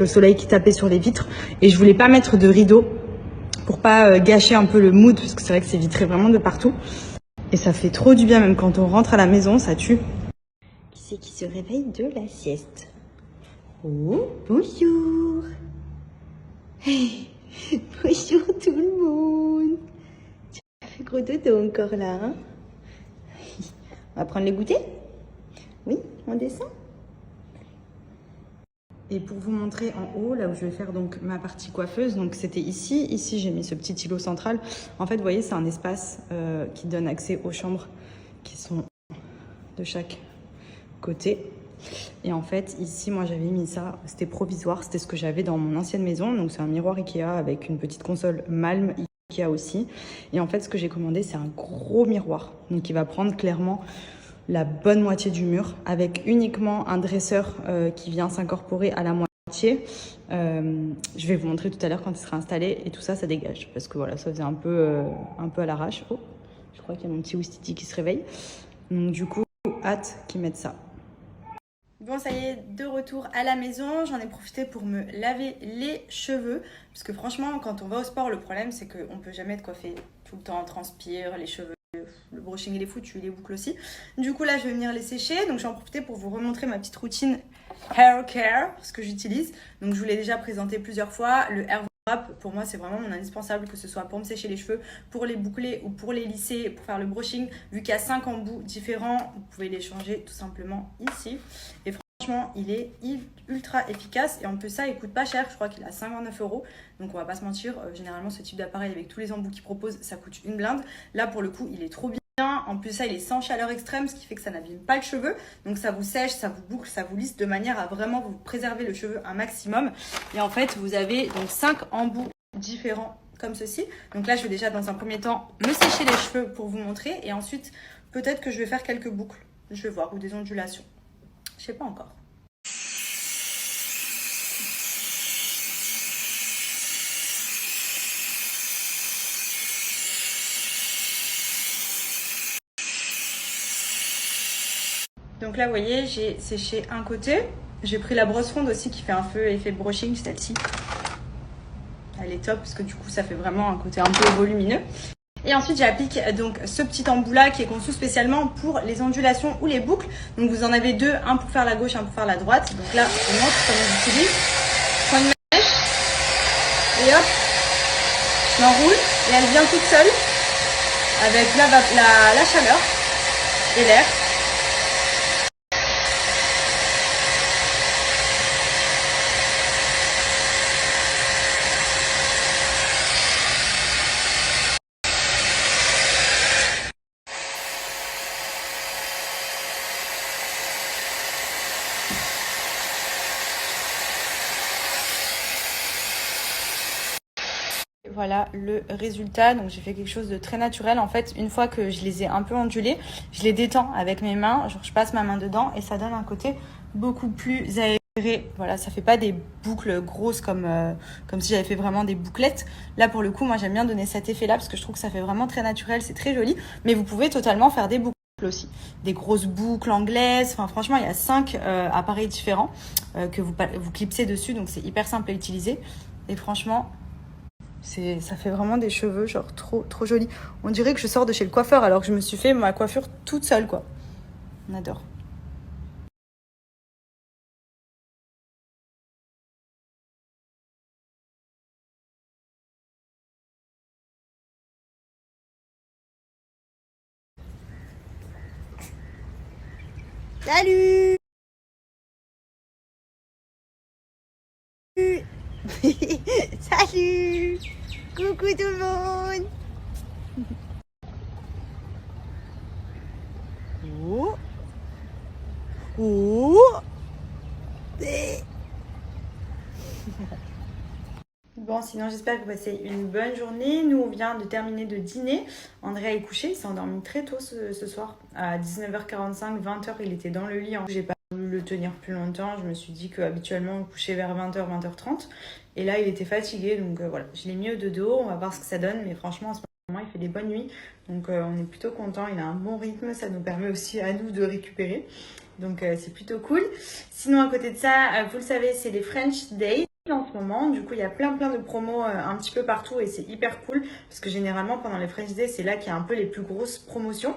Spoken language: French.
le soleil qui tapait sur les vitres. Et je voulais pas mettre de rideau pour pas gâcher un peu le mood, parce que c'est vrai que c'est vitré vraiment de partout. Et ça fait trop du bien, même quand on rentre à la maison, ça tue. Qui c'est qui se réveille de la sieste? Oh, bonjour. Hey, bonjour tout le monde. Tu as fait gros dodo encore là, hein? On va prendre le goûter? Oui, on descend. Et pour vous montrer en haut, là où je vais faire donc ma partie coiffeuse, donc c'était ici. Ici, j'ai mis ce petit îlot central. En fait, vous voyez, c'est un espace qui donne accès aux chambres qui sont de chaque côté. Et en fait, ici, moi, j'avais mis ça. C'était provisoire. C'était ce que j'avais dans mon ancienne maison. Donc, c'est un miroir Ikea avec une petite console Malm Ikea aussi. Et en fait, ce que j'ai commandé, c'est un gros miroir. Donc, il va prendre clairement la bonne moitié du mur, avec uniquement un dresseur qui vient s'incorporer à la moitié. Je vais vous montrer tout à l'heure quand il sera installé, et tout ça, ça dégage, parce que voilà, ça faisait un peu à l'arrache. Oh, je crois qu'il y a mon petit Ouistiti qui se réveille. Donc du coup, hâte qu'ils mettent ça. Bon, ça y est, de retour à la maison. J'en ai profité pour me laver les cheveux, parce que franchement, quand on va au sport, le problème, c'est qu'on ne peut jamais être coiffé tout le temps, on transpire, les cheveux. Le brushing il est foutu, les boucles aussi. Du coup là je vais venir les sécher, donc je vais en profiter pour vous remontrer ma petite routine hair care, ce que j'utilise. Donc je vous l'ai déjà présenté plusieurs fois. Le hair wrap pour moi c'est vraiment mon indispensable, que ce soit pour me sécher les cheveux, pour les boucler ou pour les lisser, pour faire le brushing. Vu qu'il y a 5 embouts différents, vous pouvez les changer tout simplement ici. Et franchement, il est ultra efficace, et en plus ça, il coûte pas cher. Je crois qu'il est à 59 €. Donc on va pas se mentir, généralement ce type d'appareil avec tous les embouts qu'il propose, ça coûte une blinde. Là pour le coup, il est trop bien. En plus ça, il est sans chaleur extrême, ce qui fait que ça n'abîme pas le cheveu. Donc ça vous sèche, ça vous boucle, ça vous lisse, de manière à vraiment vous préserver le cheveu un maximum. Et en fait, vous avez donc 5 embouts différents comme ceci. Donc là, je vais déjà dans un premier temps me sécher les cheveux pour vous montrer, et ensuite peut-être que je vais faire quelques boucles. Je vais voir, ou des ondulations. Je sais pas encore. Donc là, vous voyez, j'ai séché un côté. J'ai pris la brosse ronde aussi qui fait un peu effet brushing, celle-ci. Elle est top parce que du coup, ça fait vraiment un côté un peu volumineux. Et ensuite, j'applique donc ce petit embout là qui est conçu spécialement pour les ondulations ou les boucles. Donc vous en avez deux, un pour faire la gauche, un pour faire la droite. Donc là, je vous montre comment j'utilise. Je prends une mèche et hop, je l'enroule et elle vient toute seule avec la chaleur et l'air. Voilà le résultat. Donc j'ai fait quelque chose de très naturel. En fait, une fois que je les ai un peu ondulés, je les détends avec mes mains. Genre je passe ma main dedans et ça donne un côté beaucoup plus aéré. Voilà, ça fait pas des boucles grosses comme si j'avais fait vraiment des bouclettes. Là pour le coup, moi j'aime bien donner cet effet-là parce que je trouve que ça fait vraiment très naturel. C'est très joli. Mais vous pouvez totalement faire des boucles aussi, des grosses boucles anglaises. Enfin franchement, il y a 5 appareils différents que vous clipsez dessus. Donc c'est hyper simple à utiliser. Et franchement, ça fait vraiment des cheveux genre trop jolis. On dirait que je sors de chez le coiffeur alors que je me suis fait ma coiffure toute seule quoi. On adore. Salut. Salut. Coucou tout le monde. Oh. Oh. Bon, sinon j'espère que vous passez une bonne journée. Nous, on vient de terminer de dîner. Andrea est couché, il s'est endormi très tôt ce soir. À 19h45, 20h, il était dans le lit. J'ai pas voulu le tenir plus longtemps. Je me suis dit qu'habituellement, on couchait vers 20h, 20h30. Et là, il était fatigué, donc voilà. Je l'ai mis au dodo, on va voir ce que ça donne. Mais franchement, en ce moment, il fait des bonnes nuits. Donc on est plutôt content. Il a un bon rythme, ça nous permet aussi à nous de récupérer. Donc c'est plutôt cool. Sinon, à côté de ça, vous le savez, c'est les French Days. En ce moment, du coup, il y a plein de promos un petit peu partout et c'est hyper cool parce que généralement pendant les French Day, c'est là qu'il y a un peu les plus grosses promotions.